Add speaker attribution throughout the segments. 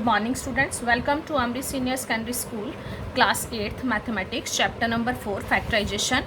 Speaker 1: morning students, welcome to Amri Senior Secondary School class 8th mathematics chapter number 4 factorisation.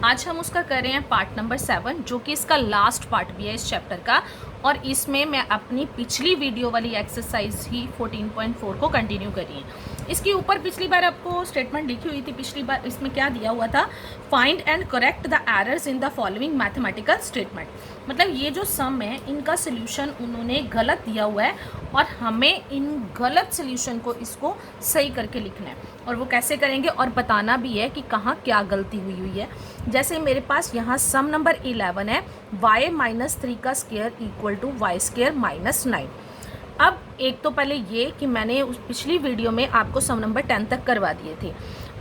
Speaker 1: आज हम उसका कर रहे हैं पार्ट नंबर 7 जो कि इसका लास्ट पार्ट भी है इस चैप्टर का। और इसमें मैं अपनी पिछली वीडियो वाली एक्सरसाइज ही 14.4 को कंटिन्यू कर रही है। इसके ऊपर पिछली बार आपको स्टेटमेंट लिखी हुई थी। पिछली बार इसमें क्या दिया हुआ था, find and correct the errors in the following mathematical statement. मतलब ये जो सम है इनका सोल्यूशन उन्होंने गलत दिया हुआ है और हमें इन गलत सोल्यूशन को इसको सही करके लिखना है। और वो कैसे करेंगे और बताना भी है कि कहाँ क्या गलती हुई है। जैसे मेरे पास यहाँ सम नंबर 11 है, y-3 का square equal to y square minus 9। अब एक तो पहले ये कि मैंने उस पिछली वीडियो में आपको सम नंबर 10 तक करवा दिए थे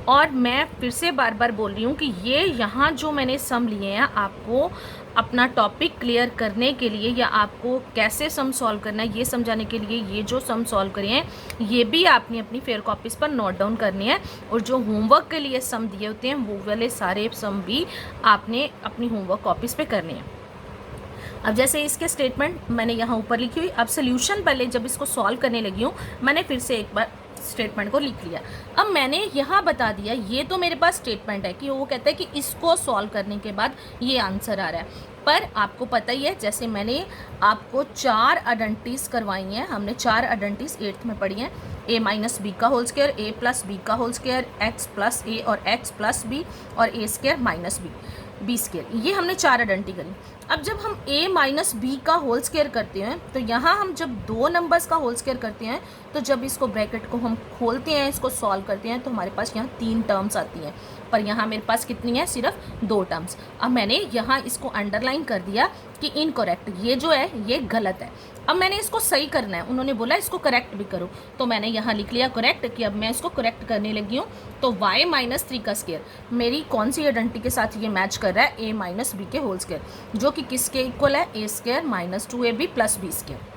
Speaker 1: और मैं फिर से बार बार बोल रही हूँ कि ये यहाँ जो मैंने सम लिए हैं आपको अपना टॉपिक क्लियर करने के लिए या आपको कैसे सम सॉल्व करना है ये समझाने के लिए ये जो सम सॉल्व करे हैं ये भी आपने अपनी फेयर कॉपीज़ पर नोट डाउन करने हैं। और जो होमवर्क के लिए सम दिए होते हैं वो वाले सारे सम भी आपने अपनी होमवर्क कॉपीज़ पे करने हैं। अब जैसे इसके स्टेटमेंट मैंने यहाँ ऊपर लिखी हुई, अब सोल्यूशन पहले जब इसको सॉल्व करने लगी हूँ मैंने फिर से एक बार स्टेटमेंट को लिख लिया। अब मैंने यहाँ बता दिया ये तो मेरे पास स्टेटमेंट है कि वो कहता है कि इसको सॉल्व करने के बाद ये आंसर आ रहा है। पर आपको पता ही है जैसे मैंने आपको 4 आइडेंटिटीज़ करवाई हैं, हमने 4 आइडेंटिटीज़ 8th में पढ़ी हैं, a माइनस बी का whole square, a plus b का whole square, x plus a और x प्लस बी और a square minus b square. ये हमने 4 आइडेंटिटी करी। अब जब हम a माइनस बी का होल स्क्वायर करते हैं तो यहाँ हम जब 2 नंबर्स का होल स्क्वायर करते हैं तो जब इसको ब्रैकेट को हम खोलते हैं इसको सॉल्व करते हैं तो हमारे पास यहाँ 3 टर्म्स आती हैं, पर यहाँ मेरे पास कितनी है, सिर्फ 2 टर्म्स। अब मैंने यहाँ इसको अंडरलाइन कर दिया कि इनकरेक्ट, ये जो है ये गलत है। अब मैंने इसको सही करना है, उन्होंने बोला इसको करेक्ट भी करो तो मैंने यहाँ लिख लिया करेक्ट कि अब मैं इसको करेक्ट करने लगी हूँ। तो y-3 का स्क्वायर मेरी कौन सी आइडेंटिटी के साथ ये मैच कर रहा है, a माइनस बी के होल स्क्वायर जो कि किसके इक्वल है, a square minus 2ab plus b square.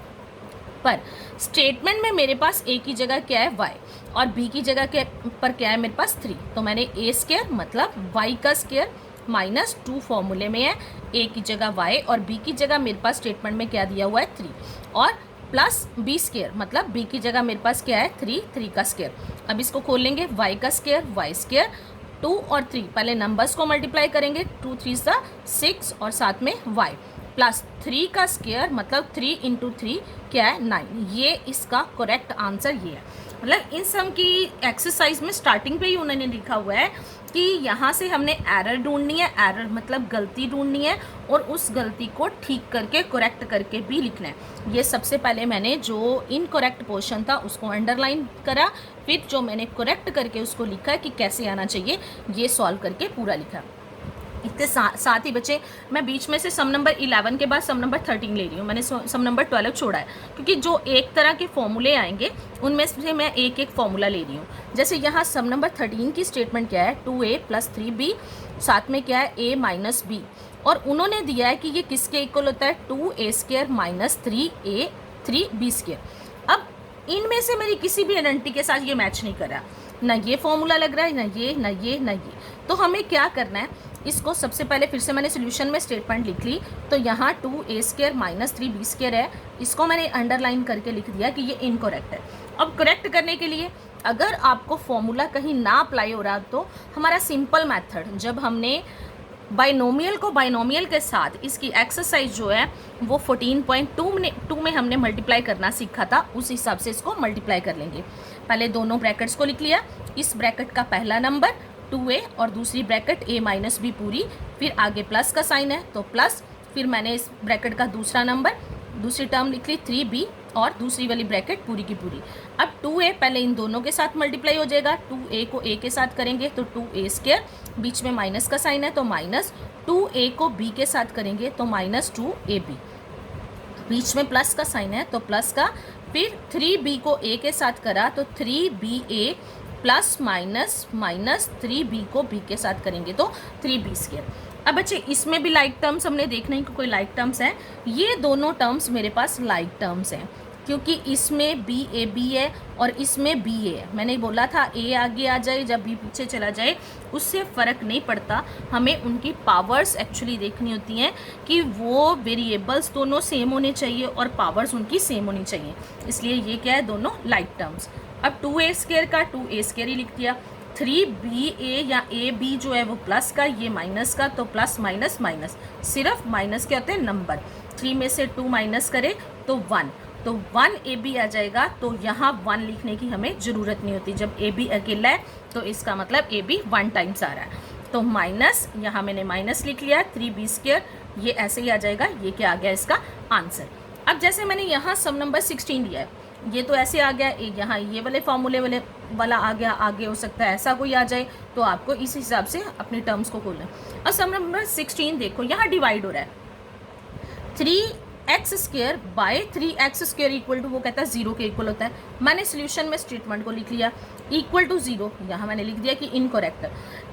Speaker 1: पर स्टेटमेंट में मेरे पास a की जगह क्या है y और b की जगह के पर क्या है मेरे पास 3, तो मैंने a स्क्वायर मतलब y का स्क्वायर माइनस 2 फॉर्मूले में है, a की जगह y और b की जगह मेरे पास स्टेटमेंट में क्या दिया हुआ है 3 और प्लस b स्क्वायर मतलब b की जगह मेरे पास क्या है 3 का स्क्वायर। अब इसको खोल लेंगे, y का स्क्वायर y स्क्वायर 2 और 3 पहले नंबर्स को मल्टीप्लाई करेंगे, 2 3 6 और साथ में y प्लस 3 का स्क्वायर मतलब 3 इंटू 3 क्या है 9। ये इसका करेक्ट आंसर ये है। मतलब इन सम की एक्सरसाइज में स्टार्टिंग पे ही उन्होंने लिखा हुआ है कि यहाँ से हमने एरर ढूंढनी है, एरर मतलब गलती ढूंढनी है और उस गलती को ठीक करके करेक्ट करके भी लिखना है। ये सबसे पहले मैंने जो इनकरेक्ट पोर्शन था उसको अंडरलाइन करा, फिर जो मैंने करेक्ट करके उसको लिखा कि कैसे आना चाहिए ये सॉल्व करके पूरा लिखा। इसके साथ ही बच्चे मैं बीच में से सम नंबर 11 के बाद सम नंबर 13 ले रही हूँ। मैंने सम नंबर 12 छोड़ा है क्योंकि जो एक तरह के फॉर्मूले आएंगे उनमें से मैं एक एक फॉर्मूला ले रही हूँ। जैसे यहाँ सम नंबर 13 की स्टेटमेंट क्या है, 2a प्लस 3b साथ में क्या है a माइनस बी और उन्होंने दिया है कि ये किसके इक्वल होता है 2a square minus 3b square. अब इनमें से मेरी किसी भी आइडेंटिटी के साथ ये मैच नहीं कर रहा, ना ये फॉर्मूला लग रहा है, ना ये ना ये ना ये। तो हमें क्या करना है, इसको सबसे पहले फिर से मैंने सोल्यूशन में स्टेटमेंट लिख ली। तो यहाँ 2a square minus 3b square है, इसको मैंने अंडरलाइन करके लिख दिया कि ये इनकरेक्ट है। अब करेक्ट करने के लिए अगर आपको फॉर्मूला कहीं ना अप्लाई हो रहा तो हमारा सिंपल मेथड, जब हमने बाइनोमियल को बाइनोमियल के साथ इसकी एक्सरसाइज जो है वो 14.2 में हमने मल्टीप्लाई करना सीखा था, उस हिसाब से इसको मल्टीप्लाई कर लेंगे। पहले दोनों ब्रैकेट्स को लिख लिया, इस ब्रैकेट का पहला नंबर 2a और दूसरी ब्रैकेट a माइनस बी पूरी, फिर आगे प्लस का साइन है तो प्लस, फिर मैंने इस ब्रैकेट का दूसरा नंबर दूसरी टर्म लिख ली 3b और दूसरी वाली ब्रैकेट पूरी की पूरी। अब 2a पहले इन दोनों के साथ मल्टीप्लाई हो जाएगा, 2a को a के साथ करेंगे तो 2a स्क्वायर, बीच में माइनस का साइन है तो माइनस, 2a को b के साथ करेंगे तो माइनस 2ab, बीच में प्लस का साइन है तो प्लस का, फिर 3b को a के साथ करा तो 3ba plus minus minus 3b को b के साथ करेंगे तो 3b स्क्वायर। अब बच्चे इसमें भी लाइक टर्म्स हमने देखना है कि कोई लाइक टर्म्स हैं, ये दोनों टर्म्स मेरे पास लाइक टर्म्स हैं। क्योंकि इसमें बी ए बी है और इसमें बी ए है। मैंने बोला था ए आगे आ जाए जब बी पीछे चला जाए उससे फ़र्क नहीं पड़ता, हमें उनकी पावर्स एक्चुअली देखनी होती हैं कि वो वेरिएबल्स दोनों सेम होने चाहिए और पावर्स उनकी सेम होनी चाहिए, इसलिए ये क्या है, दोनों लाइक टर्म्स। अब 2a² का 2a² ही लिख दिया। 3ba या ए बी जो है वो प्लस का, ये माइनस का, तो प्लस माइनस माइनस, सिर्फ माइनस क्या होते हैं, नंबर। 3 में से 2 माइनस करें तो 1, तो 1ab आ जाएगा। तो यहाँ 1 लिखने की हमें ज़रूरत नहीं होती, जब ab अकेला है तो इसका मतलब ab 1 टाइम्स आ रहा है। तो माइनस, यहाँ मैंने माइनस लिख लिया, 3b², ये ऐसे ही आ जाएगा। ये क्या आ गया इसका आंसर। अब जैसे मैंने यहाँ सम नंबर 16 दिया है, ये तो ऐसे आ गया, यहाँ ये वाले फॉर्मूले वाला आ गया, आगे हो सकता है ऐसा कोई आ जाए, तो आपको इस हिसाब से अपनी टर्म्स को खोलना है। अब सम नंबर 16 देखो, यहाँ डिवाइड हो रहा है, 3x² bye 3x² equal to, वो कहता है 0 के इक्वल होता है। मैंने सोल्यूशन में स्टेटमेंट को लिख लिया, इक्वल टू 0, यहाँ मैंने लिख दिया कि इनकरेक्ट।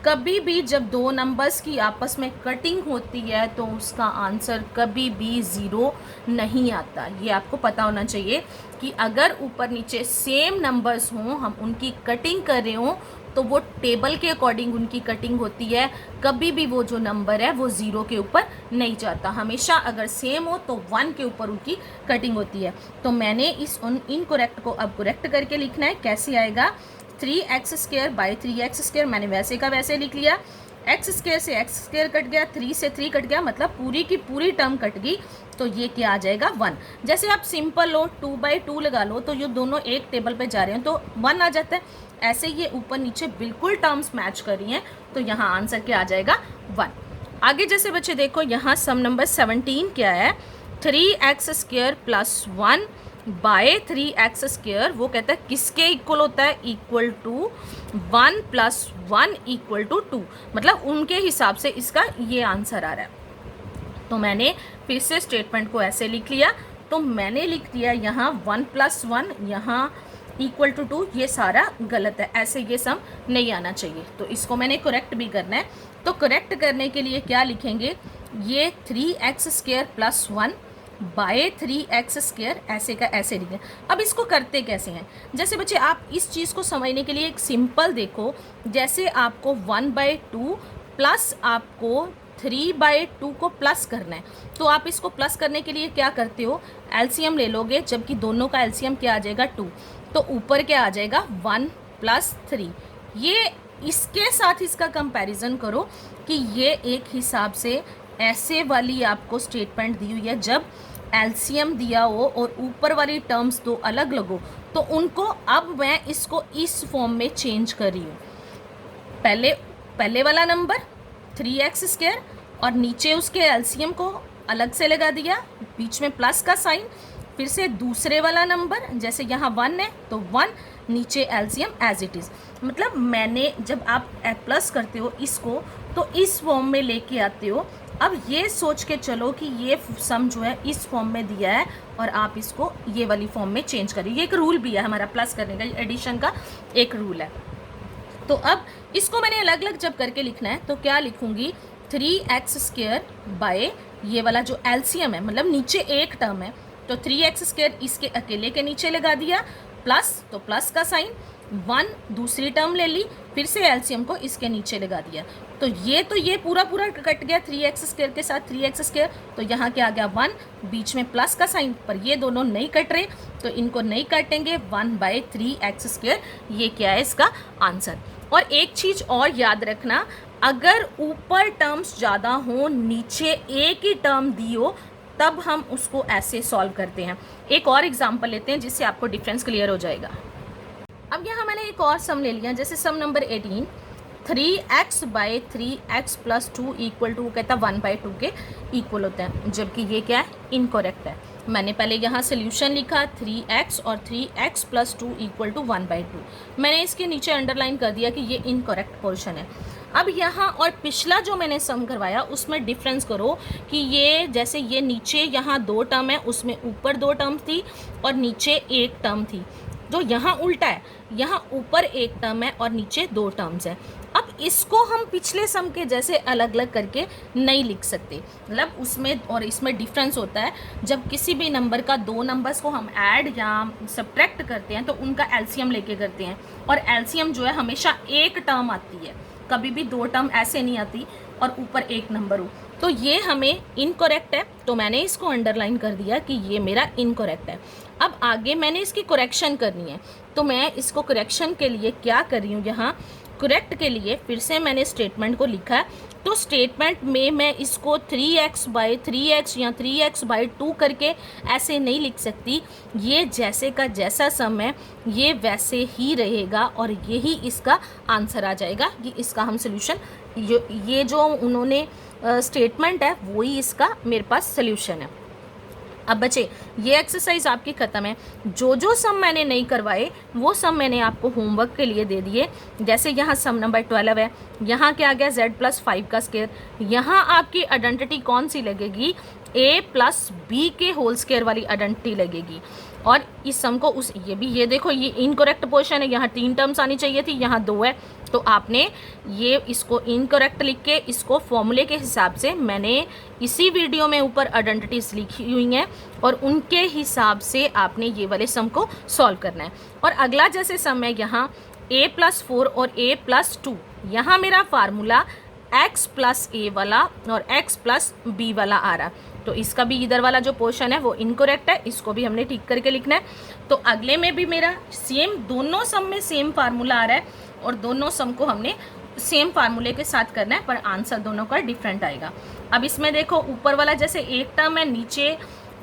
Speaker 1: कभी भी जब दो नंबर्स की आपस में कटिंग होती है तो उसका आंसर कभी भी 0 नहीं आता। ये आपको पता होना चाहिए कि अगर ऊपर नीचे सेम नंबर्स हों, हम उनकी कटिंग कर रहे हों, तो वो टेबल के अकॉर्डिंग उनकी कटिंग होती है। कभी भी वो जो नंबर है वो 0 के ऊपर नहीं जाता, हमेशा अगर सेम हो तो 1 के ऊपर उनकी कटिंग होती है। तो मैंने इस इनकरेक्ट को अब करेक्ट करके लिखना है। कैसे आएगा, 3x² बाय 3x², मैंने वैसे का वैसे लिख लिया। x² से x² कट गया, 3 से 3 कट गया, मतलब पूरी की पूरी टर्म कट गई, तो ये क्या आ जाएगा, 1। जैसे आप सिंपल लो 2/2 लगा लो, तो ये दोनों एक टेबल पे जा रहे हैं तो 1 आ जाता है। ऐसे ये ऊपर नीचे बिल्कुल टर्म्स मैच कर रही हैं, तो यहाँ आंसर क्या आ जाएगा, 1। आगे जैसे बच्चे देखो, यहाँ सम नंबर 17 क्या है, 3x² प्लस 1 बाय 3x², वो कहता है किसके इक्वल होता है, equal to 1 plus 1 equal to 2, मतलब उनके हिसाब से इसका ये आंसर आ रहा है। तो मैंने फिर से स्टेटमेंट को ऐसे लिख लिया, तो मैंने लिख दिया यहाँ 1 प्लस 1 यहाँ इक्वल टू 2, ये सारा गलत है, ऐसे ये सम नहीं आना चाहिए, तो इसको मैंने करेक्ट भी करना है। तो करेक्ट करने के लिए क्या लिखेंगे, ये 3x² प्लस 1 बाय 3x² ऐसे का ऐसे लिखें। अब इसको करते कैसे हैं, जैसे बच्चे आप इस चीज़ को समझने के लिए एक सिंपल देखो, जैसे आपको 1/2 प्लस आपको 3/2 को प्लस करना है, तो आप इसको प्लस करने के लिए क्या करते हो, एलसीएम ले लोगे, जबकि दोनों का एलसीएम क्या आ जाएगा, 2, तो ऊपर क्या आ जाएगा, 1 + 3। ये इसके साथ इसका कंपैरिजन करो कि ये एक हिसाब से ऐसे वाली आपको स्टेटमेंट दी हुई है, जब एलसीएम दिया हो और ऊपर वाली टर्म्स दो अलग लगो, तो उनको अब मैं इसको इस फॉर्म में चेंज कर रही हूँ। पहले वाला नंबर 3x² और नीचे उसके एलसीएम को अलग से लगा दिया, बीच में प्लस का साइन, फिर से दूसरे वाला नंबर, जैसे यहाँ 1 है तो 1, नीचे एलसीएम एज इट इज़। मतलब मैंने, जब आप प्लस करते हो इसको तो इस फॉर्म में लेके आते हो। अब ये सोच के चलो कि ये सम जो है इस फॉर्म में दिया है और आप इसको ये वाली फॉर्म में चेंज करिए। ये एक रूल भी है हमारा प्लस करने का, एडिशन का एक रूल है। तो अब इसको मैंने अलग अलग जब करके लिखना है तो क्या लिखूंगी, 3x² बाय ये वाला जो एलसीएम है, मतलब नीचे एक टर्म है, तो 3x² इसके अकेले के नीचे लगा दिया, प्लस तो प्लस का साइन, 1 दूसरी टर्म ले ली, फिर से एलसीएम को इसके नीचे लगा दिया, तो ये पूरा कट गया 3x² के साथ 3x², तो यहाँ क्या आ गया, 1, बीच में प्लस का साइन, पर ये दोनों नहीं कट रहे तो इनको नहीं काटेंगे, 1/3x², ये क्या है इसका आंसर। और एक चीज़ और याद रखना, अगर ऊपर टर्म्स ज़्यादा हो, नीचे एक ही टर्म दी हो, तब हम उसको ऐसे सॉल्व करते हैं। एक और एग्जांपल लेते हैं जिससे आपको डिफरेंस क्लियर हो जाएगा। अब यहाँ मैंने एक और सम ले लिया, जैसे some number 18, 3x by 3x plus 2 equal to, कहता है 1/2 के इक्वल होता है, जबकि ये क्या है, इनकरेक्ट है। मैंने पहले यहाँ सोल्यूशन लिखा 3x और 3x प्लस 2 इक्वल टू 1/2, मैंने इसके नीचे अंडरलाइन कर दिया कि ये इनकरेक्ट पोर्शन है। अब यहाँ और पिछला जो मैंने सम करवाया उसमें डिफरेंस करो कि ये, जैसे ये नीचे यहाँ 2 टर्म है, उसमें ऊपर 2 टर्म थी और नीचे एक टर्म थी, जो यहाँ उल्टा है, यहाँ ऊपर एक टर्म है और नीचे 2 टर्म्स है। अब इसको हम पिछले सम के जैसे अलग अलग करके नहीं लिख सकते, मतलब उसमें और इसमें डिफरेंस होता है। जब किसी भी नंबर का दो नंबर्स को हम ऐड या सब्ट्रैक्ट करते हैं तो उनका एलसीएम लेके करते हैं, और एलसीएम जो है हमेशा एक टर्म आती है, कभी भी दो टर्म ऐसे नहीं आती और ऊपर एक नंबर हो। तो ये हमें इनकरेक्ट है, तो मैंने इसको अंडरलाइन कर दिया कि ये मेरा इनकरेक्ट है। अब आगे मैंने इसकी करेक्शन करनी है, तो मैं इसको करेक्शन के लिए क्या कर रही हूँ, यहाँ करेक्ट के लिए फिर से मैंने स्टेटमेंट को लिखा है। तो स्टेटमेंट में मैं इसको 3x/3x या 3x/2 करके ऐसे नहीं लिख सकती। ये जैसे का जैसा सम है ये वैसे ही रहेगा और यही इसका आंसर आ जाएगा। ये इसका हम सोल्यूशन, ये जो उन्होंने स्टेटमेंट है वही इसका मेरे पास सोल्यूशन है। अब बच्चे ये एक्सरसाइज आपकी ख़त्म है। जो सम मैंने नहीं करवाए वो सम मैंने आपको होमवर्क के लिए दे दिए। जैसे यहाँ सम नंबर 12 है, यहाँ क्या आ गया z+5 का स्क्वायर। यहाँ आपकी आइडेंटिटी कौन सी लगेगी, a+b के होल स्क्वायर वाली आइडेंटिटी लगेगी। और इस सम को उस ये देखो ये इनकरेक्ट पोर्शन है, यहाँ 3 टर्म्स आनी चाहिए थी, यहाँ 2 है। तो आपने ये इसको इनकरेक्ट लिख के इसको फॉर्मूले के हिसाब से मैंने इसी वीडियो में ऊपर आइडेंटिटीज लिखी हुई हैं और उनके हिसाब से आपने ये वाले सम को सॉल्व करना है। और अगला जैसे सम है यहाँ a+4 और a+2, यहाँ मेरा फार्मूला x+a वाला और x+b वाला आ रहा, तो इसका भी इधर वाला जो पोर्शन है वो इनकरेक्ट है, इसको भी हमने ठीक करके लिखना है। तो अगले में भी मेरा सेम, दोनों सम में सेम फार्मूला आ रहा है और दोनों सम को हमने सेम फार्मूले के साथ करना है, पर आंसर दोनों का डिफरेंट आएगा। अब इसमें देखो ऊपर वाला जैसे एक टर्म है, नीचे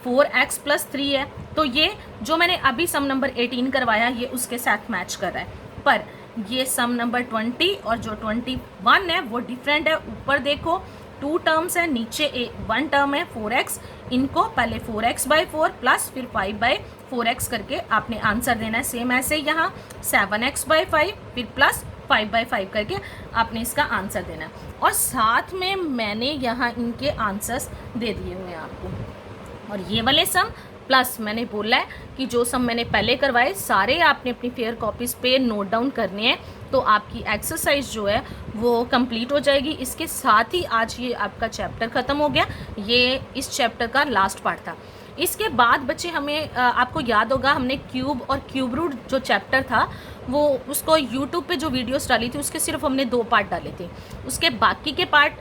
Speaker 1: 4x+3 है, तो ये जो मैंने अभी सम नंबर 18 करवाया ये उसके साथ मैच कर रहा है। पर ये सम नंबर 20 और जो 21 है वो डिफरेंट है। ऊपर देखो 2 टर्म्स है, नीचे 1 टर्म है 4x। इनको पहले 4x/4 प्लस फिर 5/4x करके आपने आंसर देना है। सेम ऐसे यहाँ 7x/5 फिर प्लस 5/5 करके आपने इसका आंसर देना है। और साथ में मैंने यहाँ इनके आंसर्स दे दिए हुए हैं आपको। और ये वाले सम प्लस मैंने बोला है कि जो सम मैंने पहले करवाए सारे आपने अपनी फेयर कॉपीज़ पे नोट डाउन करने हैं, तो आपकी एक्सरसाइज जो है वो कंप्लीट हो जाएगी। इसके साथ ही आज ये आपका चैप्टर ख़त्म हो गया। ये इस चैप्टर का लास्ट पार्ट था। इसके बाद बच्चे हमें आपको याद होगा हमने क्यूब और क्यूब रूट जो चैप्टर था वो उसको यूट्यूब पे जो वीडियोस डाली थी उसके सिर्फ हमने 2 पार्ट डाले थे। उसके बाकी के पार्ट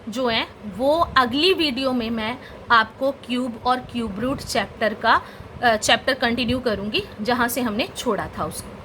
Speaker 1: जो हैं वो अगली वीडियो में मैं आपको क्यूब और क्यूब रूट चैप्टर कंटिन्यू करूँगी जहाँ से हमने छोड़ा था उसको।